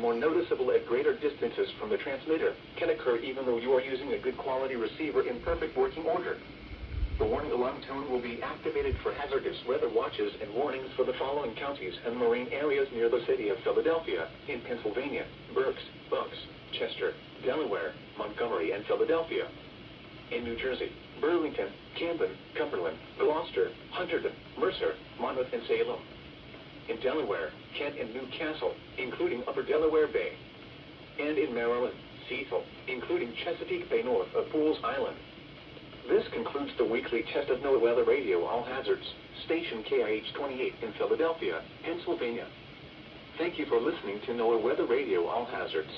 more noticeable at greater distances from the transmitter, can occur even though you are using a good quality receiver in perfect working order. The warning alarm tone will be activated for hazardous weather watches and warnings for the following counties and marine areas near the city of Philadelphia, in Pennsylvania: Berks, Bucks, Chester, Delaware, Montgomery, and Philadelphia. In New Jersey: Burlington, Camden, Cumberland, Gloucester, Hunterdon, Mercer, Monmouth, and Salem. In Delaware: Kent and Newcastle, including Upper Delaware Bay. And in Maryland: Cecil, including Chesapeake Bay north of Pools Island. This concludes the weekly test of NOAA Weather Radio All Hazards, station KIH 28 in Philadelphia, Pennsylvania. Thank you for listening to NOAA Weather Radio All Hazards.